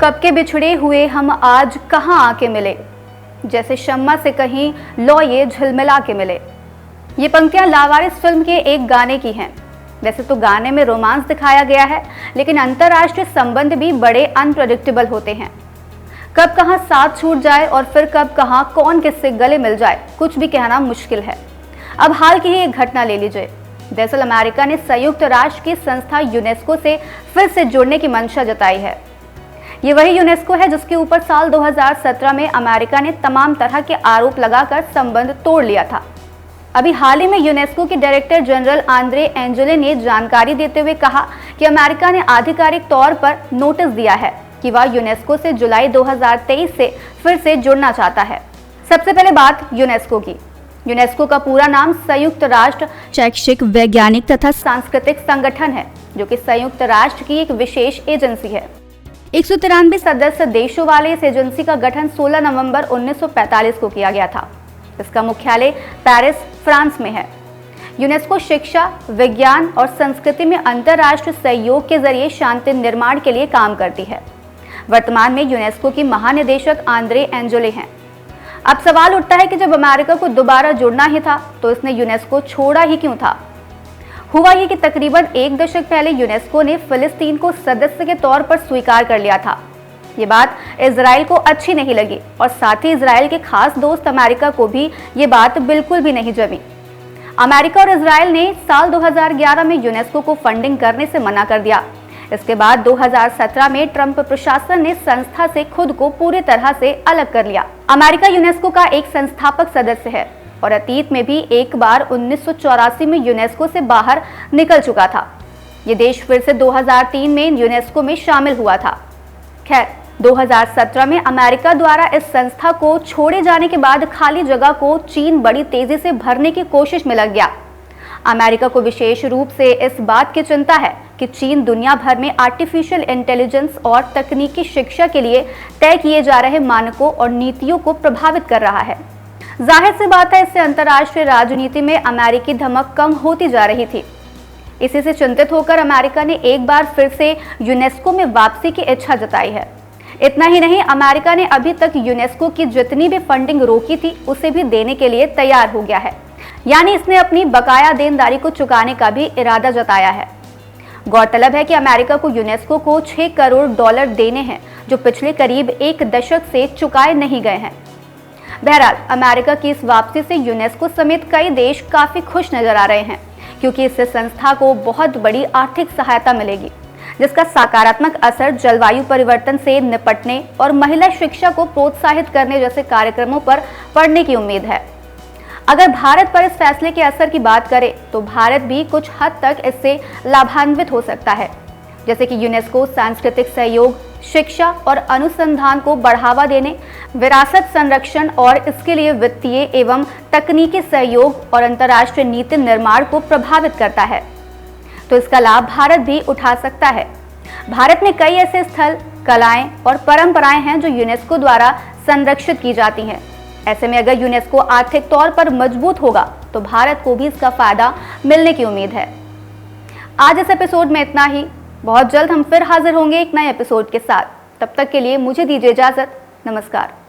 कब के बिछड़े हुए हम आज कहाँ आके मिले, जैसे शम्मा से कहीं लो ये झिलमिला के मिले। ये पंक्तियां लावारिस फिल्म के एक गाने की हैं। वैसे तो गाने में रोमांस दिखाया गया है, लेकिन अंतर्राष्ट्रीय संबंध भी बड़े अनप्रेडिक्टेबल होते हैं। कब कहाँ साथ छूट जाए और फिर कब कहाँ कौन किससे गले मिल जाए, कुछ भी कहना मुश्किल है। अब हाल की ही एक घटना ले लीजिए। दरअसल अमेरिका ने संयुक्त राष्ट्र की संस्था यूनेस्को से फिर से जुड़ने की मंशा जताई है। ये वही यूनेस्को है जिसके ऊपर साल 2017 में अमेरिका ने तमाम तरह के आरोप लगाकर संबंध तोड़ लिया था। अभी हाल ही में यूनेस्को के डायरेक्टर जनरल आंद्रे एंजोले ने जानकारी देते हुए कहा कि अमेरिका ने आधिकारिक तौर पर नोटिस दिया है कि वह यूनेस्को से जुलाई 2023 से फिर से जुड़ना चाहता है। सबसे पहले बात यूनेस्को की। यूनेस्को का पूरा नाम संयुक्त राष्ट्र शैक्षिक, वैज्ञानिक तथा सांस्कृतिक संगठन है, जो कि संयुक्त राष्ट्र की एक विशेष एजेंसी है। 193 सदस्य देशों वाले इस एजेंसी का गठन 16 नवंबर 1945 को किया गया था। इसका मुख्यालय पेरिस, फ्रांस में है। यूनेस्को शिक्षा, विज्ञान और संस्कृति में अंतर्राष्ट्रीय सहयोग के जरिए शांति निर्माण के लिए काम करती है। वर्तमान में यूनेस्को की महानिदेशक आंद्रे एंजोले हैं। अब सवाल उठता है कि जब अमेरिका को दोबारा जुड़ना ही था तो इसने यूनेस्को छोड़ा ही क्यों था। हुआ ये कि तकरीबन एक दशक पहले यूनेस्को ने फिलिस्तीन को सदस्य के तौर पर स्वीकार कर लिया था। ये बात इजराइल को अच्छी नहीं लगी और साथ ही इजराइल के खास दोस्त अमेरिका को भी ये बात बिल्कुल भी नहीं जमी। अमेरिका और इजराइल ने साल 2011 में यूनेस्को को फंडिंग करने से मना कर दिया। इसके बाद 2017 में ट्रंप प्रशासन ने संस्था से खुद को पूरी तरह से अलग कर लिया। अमेरिका यूनेस्को का एक संस्थापक सदस्य है और अतीत में भी एक बार 1984 में यूनेस्को से बाहर निकल चुका था। ये देश फिर से 2003 में यूनेस्को में शामिल हुआ था। खैर, 2017 में अमेरिका द्वारा इस संस्था को छोड़े जाने के बाद खाली जगह को चीन बड़ी तेजी से भरने की कोशिश में लग गया। अमेरिका को विशेष रूप से इस बात की चिंता है कि चीन दुनिया भर में आर्टिफिशियल इंटेलिजेंस और तकनीकी शिक्षा के लिए तय किए जा रहे मानकों और नीतियों को प्रभावित कर रहा है। जाहिर सी बात है, इससे अंतर्राष्ट्रीय राजनीति में अमेरिकी धमक कम होती जा रही थी। इसी से चिंतित होकर अमेरिका ने एक बार फिर से यूनेस्को में वापसी की इच्छा जताई है। इतना ही नहीं, अमेरिका ने अभी तक यूनेस्को की जितनी भी फंडिंग रोकी थी उसे भी देने के लिए तैयार हो गया है। यानी इसने अपनी बकाया देनदारी को चुकाने का भी इरादा जताया है। गौरतलब है कि अमेरिका को यूनेस्को को 6 करोड़ डॉलर देने हैं, जो पिछले करीब एक दशक से चुकाए नहीं गए हैं। बहरहाल, अमेरिका की इस वापसी से यूनेस्को समेत कई देश काफी खुश नजर आ रहे हैं, क्योंकि इससे संस्था को बहुत बड़ी आर्थिक सहायता मिलेगी, जिसका सकारात्मक असर जलवायु परिवर्तन से निपटने और महिला शिक्षा को प्रोत्साहित करने जैसे कार्यक्रमों पर पड़ने की उम्मीद है। अगर भारत पर इस फैसले के असर की बात करें तो भारत भी कुछ हद तक इससे लाभान्वित हो सकता है। जैसे कि यूनेस्को सांस्कृतिक सहयोग, शिक्षा और अनुसंधान को बढ़ावा देने, विरासत संरक्षण और इसके लिए वित्तीय एवं तकनीकी सहयोग और अंतर्राष्ट्रीय नीति निर्माण को प्रभावित करता है, तो इसका लाभ भारत भी उठा सकता है। भारत में कई ऐसे स्थल, कलाएं और परंपराएं हैं जो यूनेस्को द्वारा संरक्षित की जाती हैं। ऐसे में अगर यूनेस्को आर्थिक तौर पर मजबूत होगा तो भारत को भी इसका फायदा मिलने की उम्मीद है। आज इस एपिसोड में इतना ही। बहुत जल्द हम फिर हाजिर होंगे एक नए एपिसोड के साथ। तब तक के लिए मुझे दीजिए इजाजत। नमस्कार।